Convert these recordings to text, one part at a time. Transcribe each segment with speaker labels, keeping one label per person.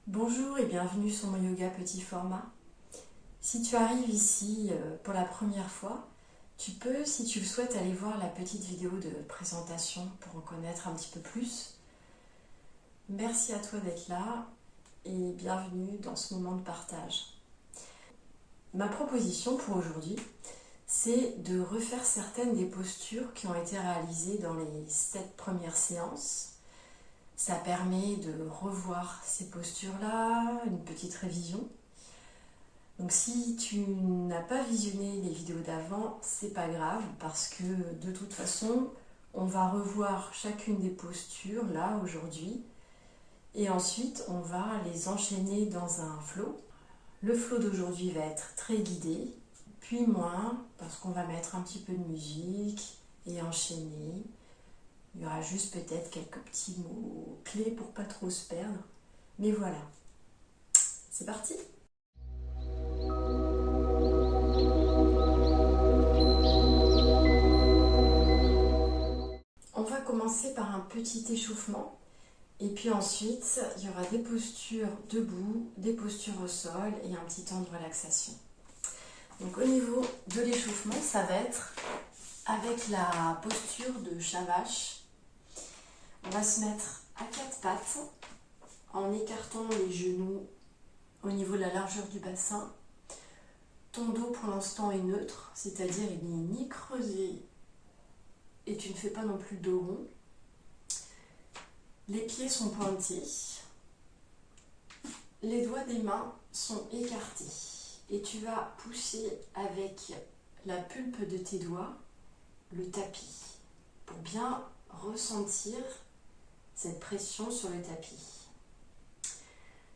Speaker 1: Bonjour et bienvenue sur mon yoga petit format. Si tu arrives ici pour la première fois, tu peux, si tu le souhaites, aller voir la petite vidéo de présentation pour en connaître un petit peu plus. Merci à toi d'être là et bienvenue dans ce moment de partage. Ma proposition pour aujourd'hui, c'est de refaire certaines des postures qui ont été réalisées dans les 7 premières séances. Ça permet de revoir ces postures-là, une petite révision. Donc si tu n'as pas visionné les vidéos d'avant, c'est pas grave parce que de toute façon, on va revoir chacune des postures là aujourd'hui et ensuite on va les enchaîner dans un flow. Le flow d'aujourd'hui va être très guidé, puis moins parce qu'on va mettre un petit peu de musique et enchaîner. Il y aura juste peut-être quelques petits mots clés pour pas trop se perdre. Mais voilà, c'est parti! On va commencer par un petit échauffement et puis ensuite il y aura des postures debout, des postures au sol et un petit temps de relaxation. Donc au niveau de l'échauffement, ça va être avec la posture de chat vache. On va se mettre à 4 pattes en écartant les genoux au niveau de la largeur du bassin. Ton dos pour l'instant est neutre, c'est-à-dire il n'est ni creusé et tu ne fais pas non plus dos rond. Les pieds sont pointés, les doigts des mains sont écartés et tu vas pousser avec la pulpe de tes doigts le tapis pour bien ressentir cette pression sur le tapis.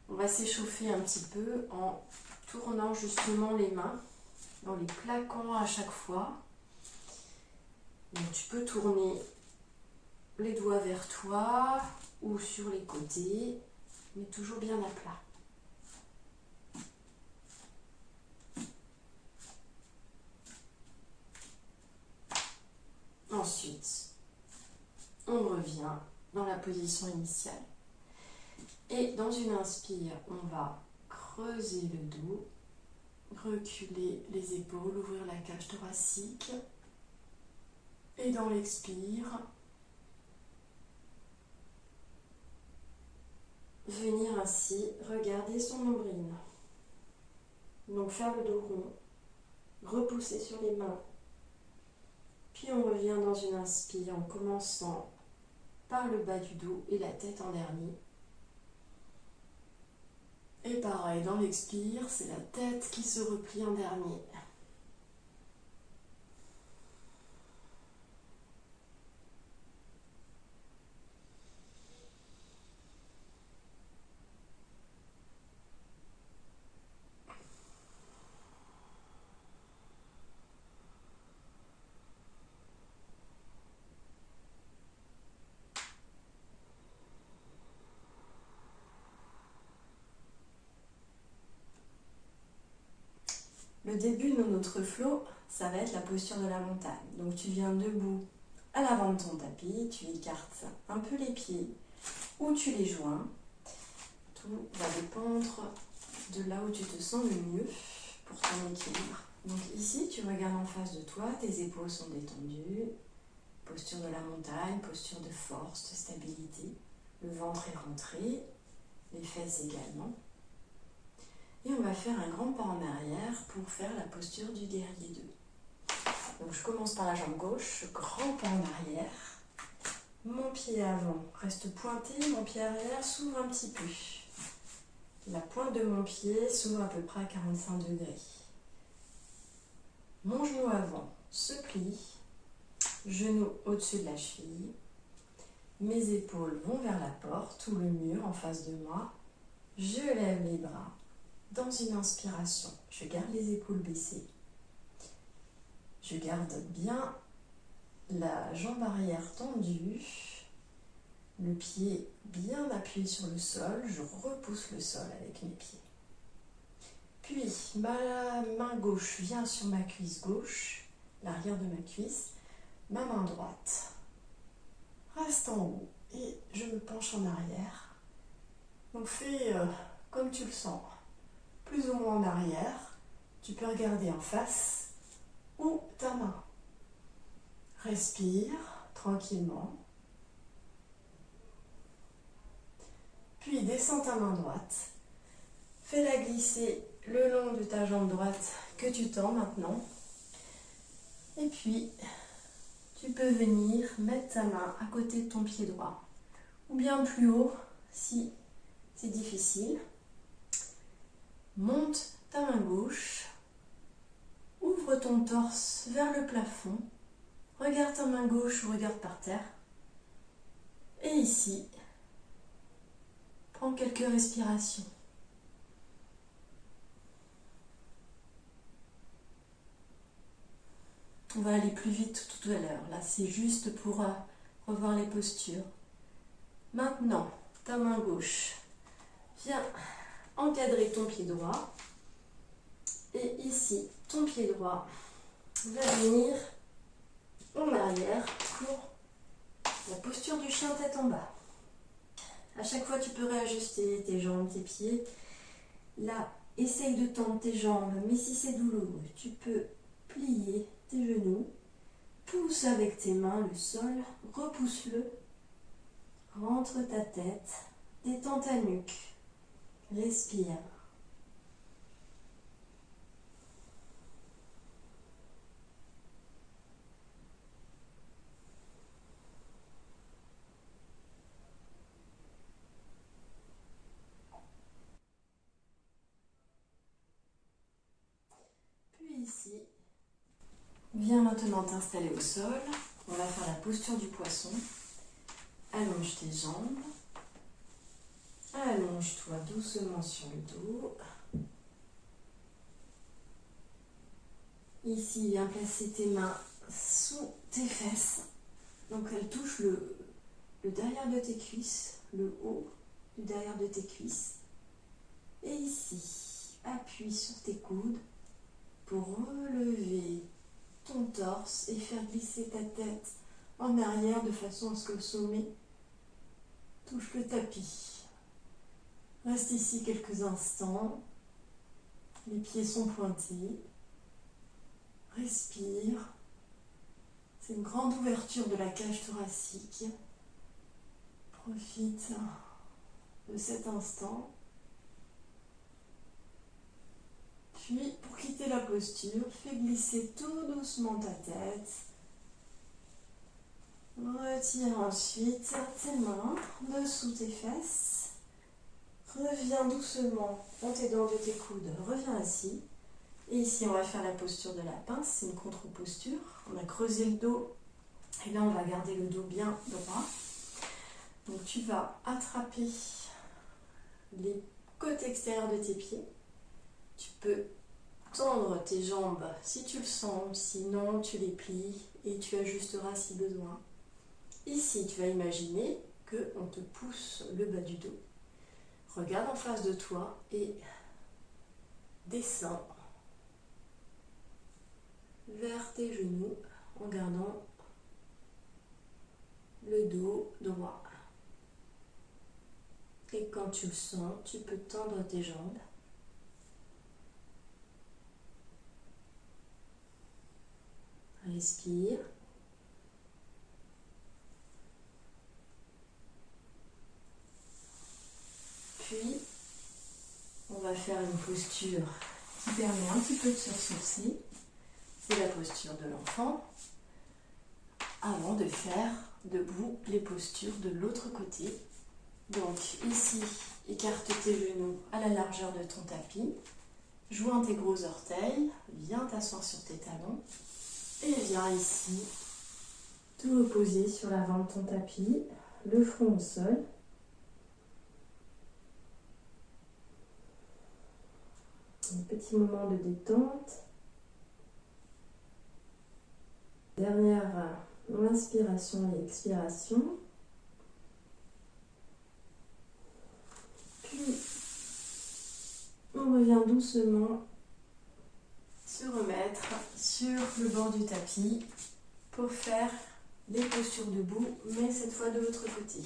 Speaker 1: On va s'échauffer un petit peu en tournant justement les mains, en les plaquant à chaque fois. Donc tu peux tourner les doigts vers toi ou sur les côtés, mais toujours bien à plat. Ensuite, on revient dans la position initiale. Et dans une inspire, on va creuser le dos, reculer les épaules, ouvrir la cage thoracique. Et dans l'expire, venir ainsi regarder son nombril. Donc faire le dos rond, repousser sur les mains. Puis on revient dans une inspire en commençant par le bas du dos et la tête en dernier. Et pareil, dans l'expire, c'est la tête qui se replie en dernier. Le début de notre flow, ça va être la posture de la montagne. Donc tu viens debout à l'avant de ton tapis, tu écartes un peu les pieds ou tu les joins. Tout va dépendre de là où tu te sens le mieux pour ton équilibre. Donc ici, tu regardes en face de toi, tes épaules sont détendues. Posture de la montagne, posture de force, de stabilité. Le ventre est rentré, les fesses également. Et on va faire un grand pas en arrière pour faire la posture du guerrier 2. Donc je commence par la jambe gauche, grand pas en arrière. Mon pied avant reste pointé, mon pied arrière s'ouvre un petit peu. La pointe de mon pied s'ouvre à peu près à 45 degrés. Mon genou avant se plie, genou au-dessus de la cheville. Mes épaules vont vers la porte ou le mur en face de moi. Je lève les bras. Dans une inspiration, je garde les épaules baissées. Je garde bien la jambe arrière tendue, le pied bien appuyé sur le sol. Je repousse le sol avec mes pieds. Puis, ma main gauche vient sur ma cuisse gauche, l'arrière de ma cuisse. Ma main droite reste en haut et je me penche en arrière. Donc, fais comme tu le sens, plus ou moins en arrière. Tu peux regarder en face ou ta main. Respire tranquillement. Puis descends ta main droite. Fais-la glisser le long de ta jambe droite que tu tends maintenant. Et puis, tu peux venir mettre ta main à côté de ton pied droit. Ou bien plus haut si c'est difficile. Monte ta main gauche. Ouvre ton torse vers le plafond. Regarde ta main gauche ou regarde par terre. Et ici, prends quelques respirations. On va aller plus vite tout à l'heure. Là, c'est juste pour revoir les postures. Maintenant, ta main gauche vient encadrer ton pied droit. Et ici, ton pied droit va venir en arrière pour la posture du chien tête en bas. À chaque fois, tu peux réajuster tes jambes, tes pieds. Là, essaye de tendre tes jambes, mais si c'est douloureux, tu peux plier tes genoux. Pousse avec tes mains le sol, repousse-le. Rentre ta tête, détends ta nuque. Respire. Ici, viens maintenant t'installer au sol. On va faire la posture du poisson. Allonge tes jambes. Allonge-toi doucement sur le dos. Ici, viens placer tes mains sous tes fesses. Donc elles touchent le derrière de tes cuisses, le haut du derrière de tes cuisses. Et ici, appuie sur tes coudes pour relever ton torse et faire glisser ta tête en arrière de façon à ce que le sommet touche le tapis. Reste ici quelques instants. Les pieds sont pointés. Respire. C'est une grande ouverture de la cage thoracique. Profite de cet instant. Puis, pour quitter la posture, fais glisser tout doucement ta tête. Retire ensuite tes mains dessous tes fesses. Reviens doucement dans tes dents de tes coudes. Reviens assis. Et ici, on va faire la posture de la pince. C'est une contre-posture. On a creusé le dos. Et là, on va garder le dos bien droit. Donc, tu vas attraper les côtés extérieurs de tes pieds. Tu peux tendre tes jambes si tu le sens, sinon tu les plies et tu ajusteras si besoin. Ici, tu vas imaginer qu'on te pousse le bas du dos. Regarde en face de toi et descends vers tes genoux en gardant le dos droit. Et quand tu le sens, tu peux tendre tes jambes. Respire. Puis, on va faire une posture qui permet un petit peu de se ressourcer. C'est la posture de l'enfant. Avant de faire debout les postures de l'autre côté. Donc ici, écarte tes genoux à la largeur de ton tapis. Joins tes gros orteils. Viens t'asseoir sur tes talons. Et viens ici, te reposer sur l'avant de ton tapis, le front au sol. Un petit moment de détente. Dernière inspiration et expiration. Puis, on revient doucement se remettre sur le bord du tapis pour faire les postures debout, mais cette fois de l'autre côté.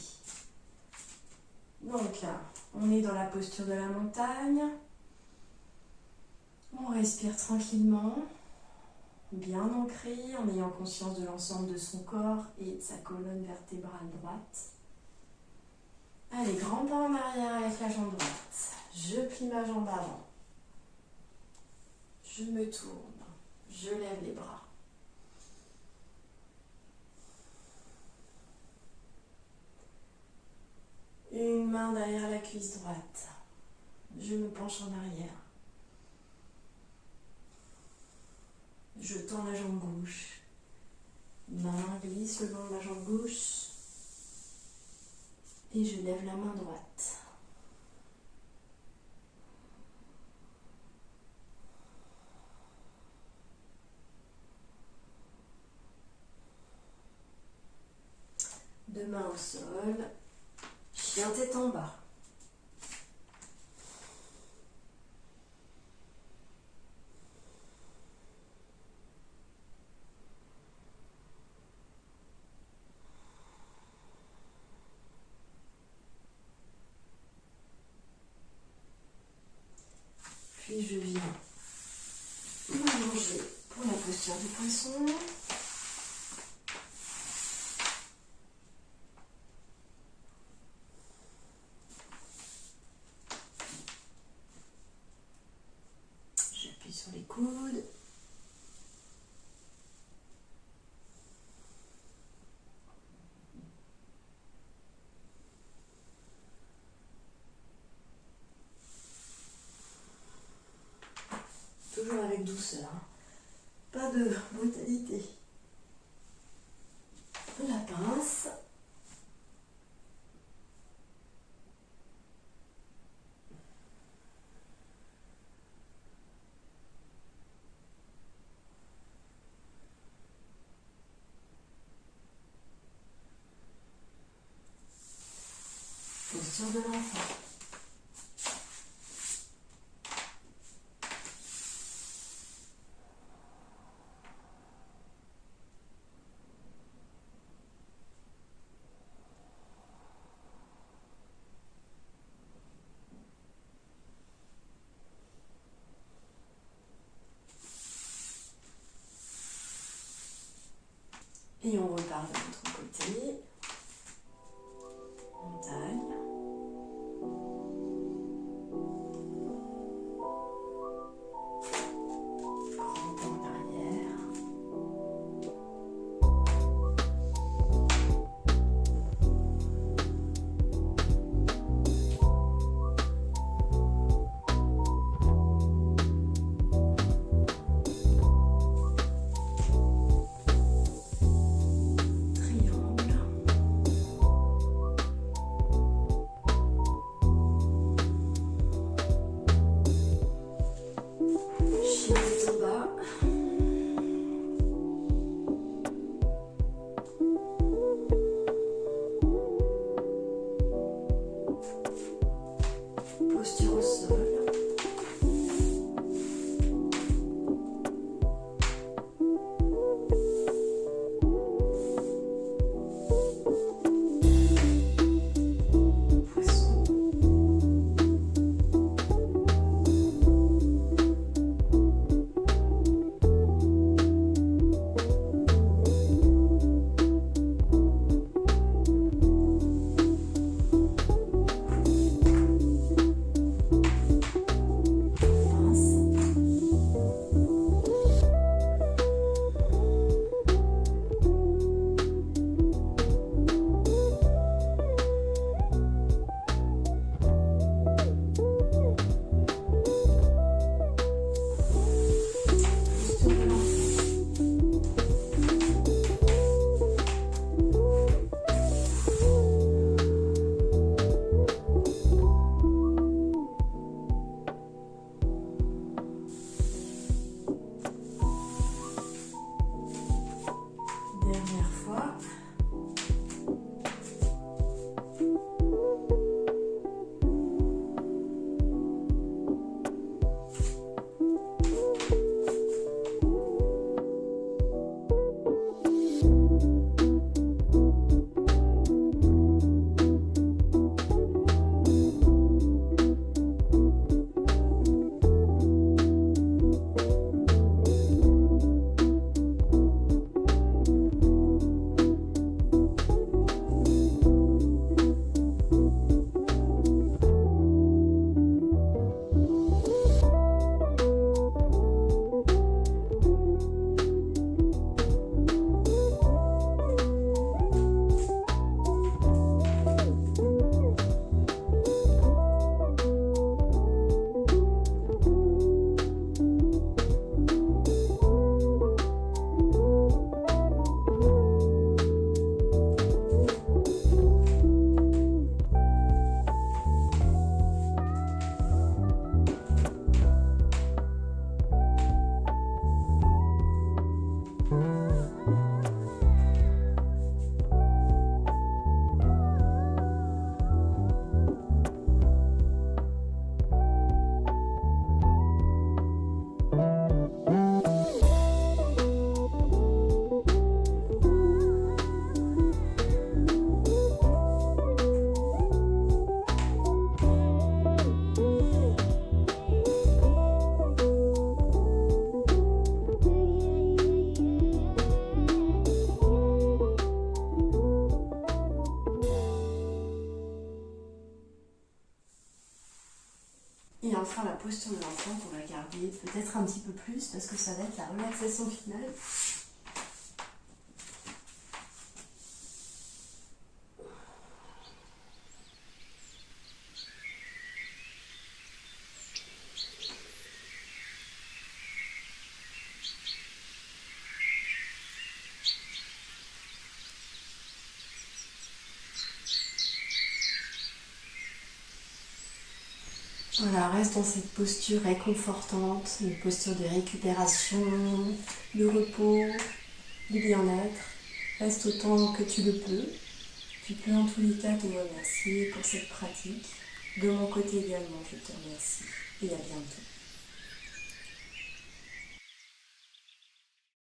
Speaker 1: Donc là, On est dans la posture de la montagne. On respire tranquillement, bien ancré, en ayant conscience de l'ensemble de son corps et de sa colonne vertébrale droite. Allez, grand pas en arrière avec la jambe droite. Je plie ma jambe avant. Je me tourne. Je lève les bras. Une main derrière la cuisse droite. Je me penche en arrière. Je tends la jambe gauche. Main glisse le long de la jambe gauche. Et je lève la main droite. Deux mains au sol. Chien tête en bas. Puis je viens m'allonger pour la posture du poisson. J'appuie sur les coudes. Toujours avec douceur, pas de brutalité. La pince. Posture de l'enfant. Et on repart de l'autre côté. Montagne. Grand pas en arrière. Posture au sol. Poisson. Et enfin la posture de l'enfant qu'on va garder peut-être un petit peu plus parce que ça va être la relaxation finale. Voilà, reste dans cette posture réconfortante, une posture de récupération, de repos, de bien-être. Reste autant que tu le peux. Tu peux en tous les cas te remercier pour cette pratique. De mon côté également, je te remercie et à bientôt.